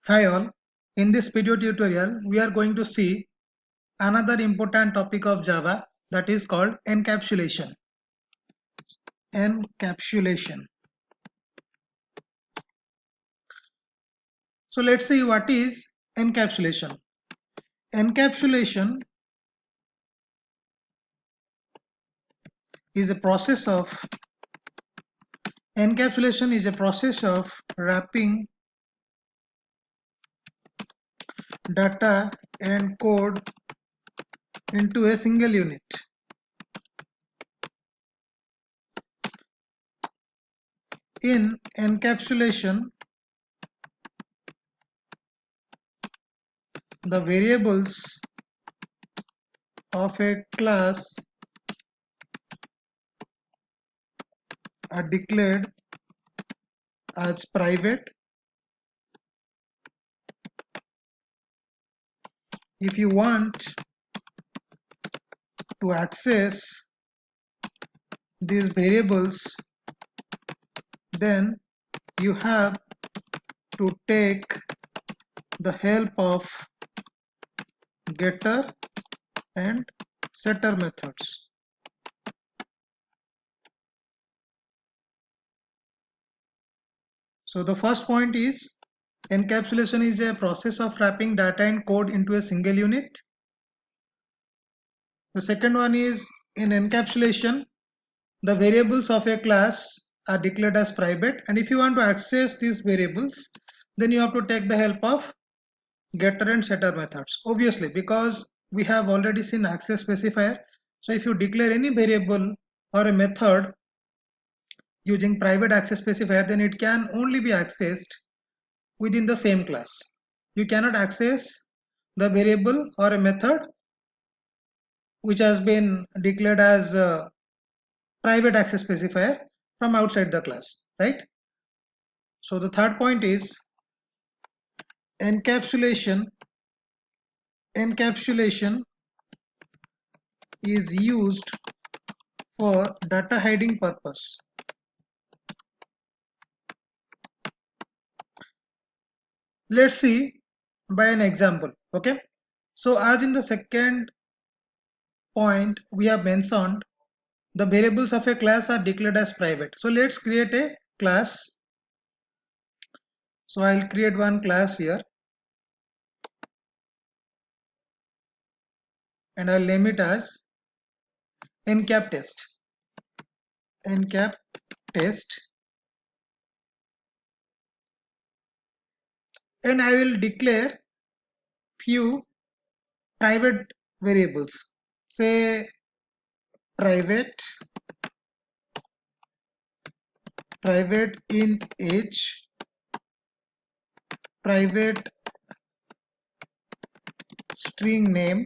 Hi all, in this video tutorial we are going to see another important topic of Java, that is called encapsulation. Encapsulation. So let's see what is encapsulation. Encapsulation is a process of wrapping data and code into a single unit. In encapsulation, the variables of a class are declared as private. If you want to access these variables, then you have to take the help of getter and setter methods. So the first point is encapsulation is a process of wrapping data and code into a single unit. The second one is, in encapsulation, the variables of a class are declared as private, and if you want to access these variables, then you have to take the help of getter and setter methods, obviously, because we have already seen access specifier. So if you declare any variable or a method using private access specifier, then it can only be accessed within the same class. You cannot access the variable or a method which has been declared as a private access specifier from outside the class, right? So the third point is encapsulation. Encapsulation is used for data hiding purpose. Let's see by an example. Okay, so as in the second point we have mentioned, the variables of a class are declared as private. So let's create a class. So I'll create one class here and I'll name it as encap test. Encap test, and I will declare few private variables. Say private int age, private string name,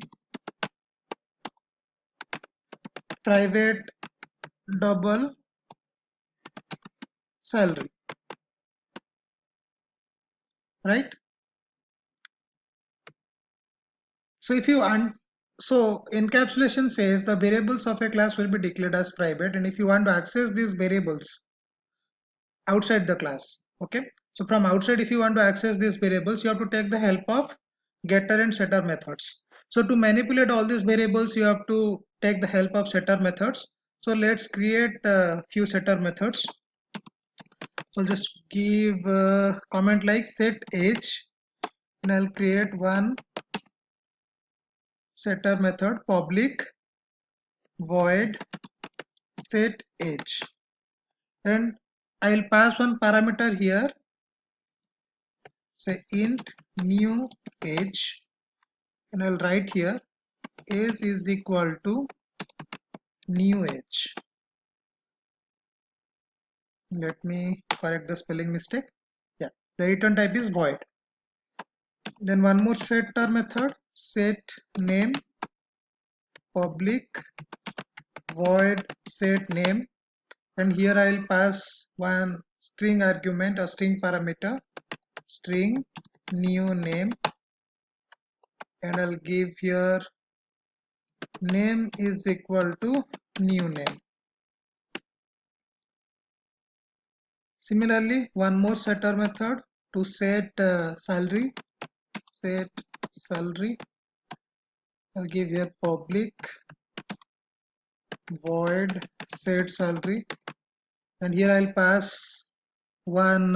private double salary, right? So if you so encapsulation says the variables of a class will be declared as private, and if you want to access these variables outside the class, okay, so from outside, if you want to access these variables, you have to take the help of getter and setter methods. So to manipulate all these variables, you have to take the help of setter methods. So let's create a few setter methods. So I'll just give a comment like set age, and I'll create one setter method, public void set age, and I'll pass one parameter here, say int new age, and I'll write here age is equal to new age. Let me correct the spelling mistake. Yeah, the return type is void. Then one more setter method, set name, public void set name, and here I'll pass one string argument or string parameter, string new name, and I'll give here name is equal to new name. Similarly, one more setter method, to set salary, set salary. I'll give here public void set salary, and here I'll pass one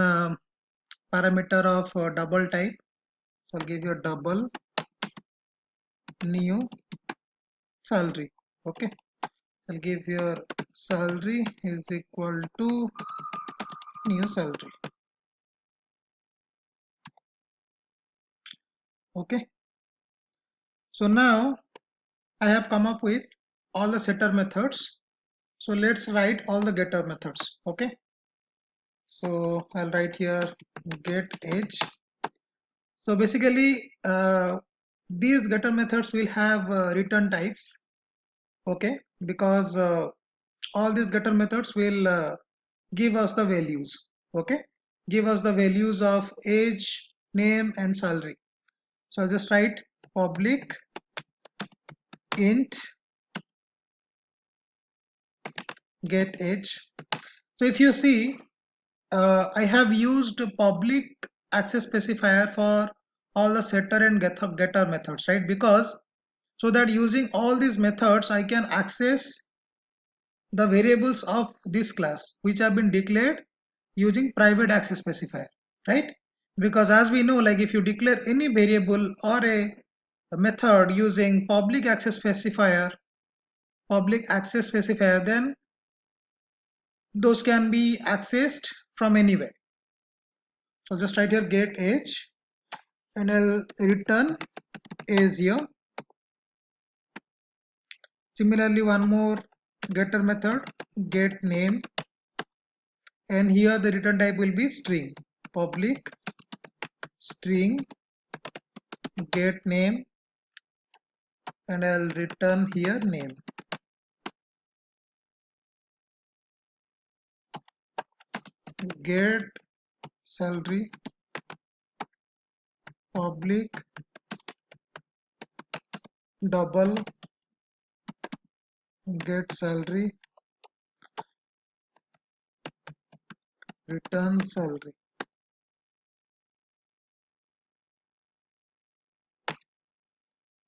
parameter of double type. So I'll give you a double new salary. Okay, I'll give your salary is equal to new salary. Okay, so now I have come up with all the setter methods. So let's write all the getter methods. Okay, so I'll write here get age. So basically these getter methods will have return types. Okay, because all these getter methods will give us the values. Okay, give us the values of age, name and salary. So I'll just write public int get age. So if you see, I have used public access specifier for all the setter and getter methods, right? Because so that using all these methods I can access the variables of this class which have been declared using private access specifier, right? Because as we know, like if you declare any variable or a method using public access specifier, then those can be accessed from anywhere. So just write here get age and I'll return age here. Similarly, one more getter method get name, and here the return type will be string. Public string get name and I'll return here name. Get salary public double get salary return salary.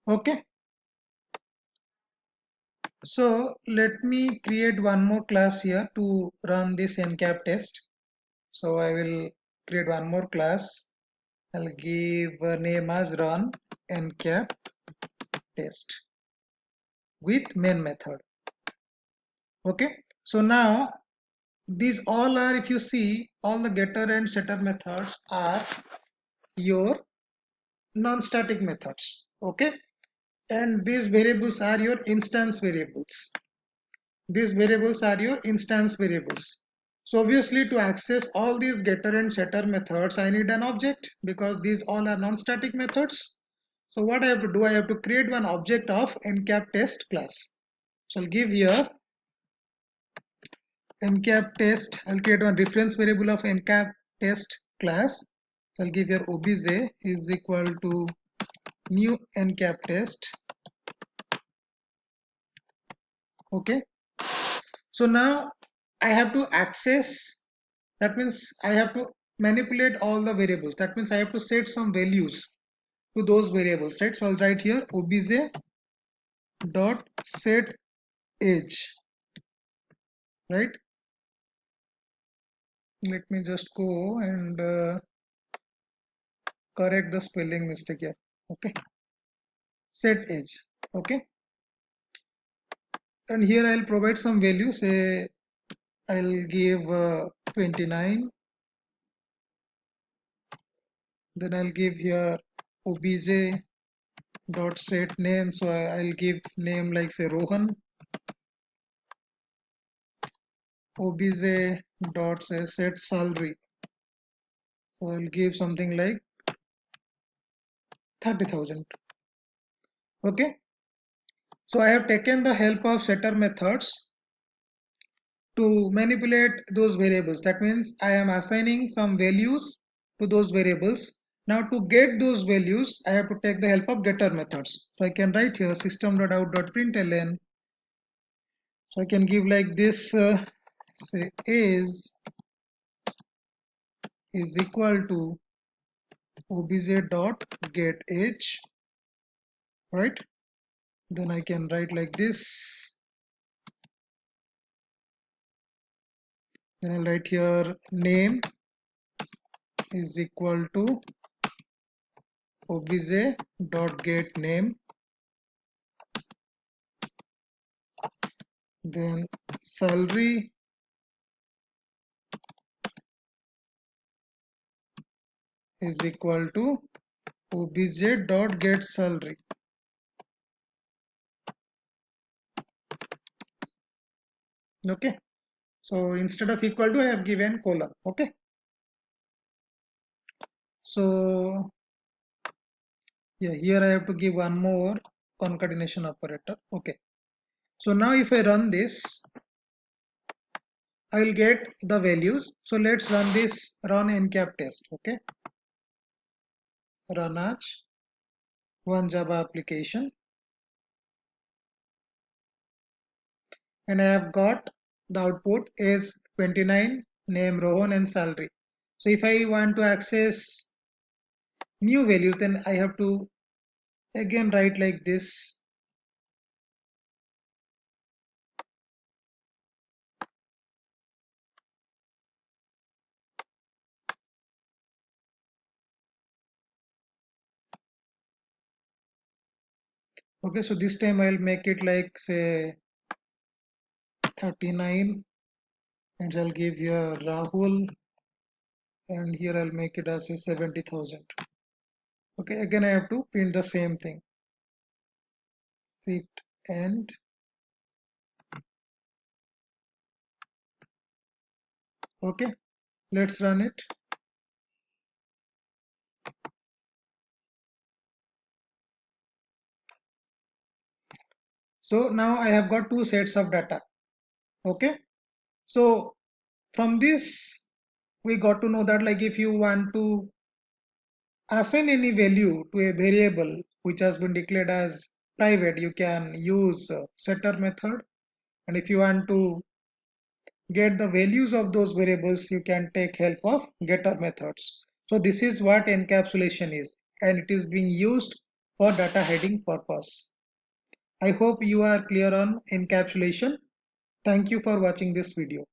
Okay, so let me create one more class here to run this encap test. So I will create one more class. I'll give a name as run encap test with main method. Okay, so now these all are, if you see, all the getter and setter methods are your non-static methods. Okay, and these variables are your instance variables. These variables are your instance variables. So obviously to access all these getter and setter methods I need an object, because these all are non-static methods. So what I have to do, I have to create one object of encap test class. So I'll give here encap test. I'll create one reference variable of encap test class. So I'll give here obj is equal to new encap test. Okay, so now I have to access, that means I have to manipulate all the variables. That means I have to set some values to those variables, right? So I'll write here obj dot set age, right? Let me just go and correct the spelling mistake here. Okay, set age. Okay, and here I'll provide some value. Say I'll give 29. Then I'll give here obj dot set name. So I'll give name like say Rohan. Obj dot say set salary. So I'll give something like 30,000. Okay, so I have taken the help of setter methods to manipulate those variables. That means I am assigning some values to those variables. Now to get those values I have to take the help of getter methods. So I can write here system.out.println. So I can give like this, say is equal to obj dot get age, right? Then I can write like this. Then I'll write here name is equal to obj dot get name. Then salary is equal to obj dot get salary. Okay, so instead of equal to I have given colon. Okay, so yeah, here I have to give one more concatenation operator. Okay, so now if I run this, I will get the values. So let's run this run ncap test. Okay, run as one Java application, and I have got the output is 29, name Rohan, and salary. So if I want to access new values, then I have to again write like this. Okay, so this time I'll make it like say 39, and I'll give here Rahul, and here I'll make it as a 70,000. Okay, again I have to print the same thing. Shift and okay, let's run it. So now I have got two sets of data. Okay, so from this we got to know that like if you want to assign any value to a variable which has been declared as private, you can use setter method, and if you want to get the values of those variables, you can take help of getter methods. So this is what encapsulation is, and it is being used for data hiding purpose. I hope you are clear on encapsulation. Thank you for watching this video.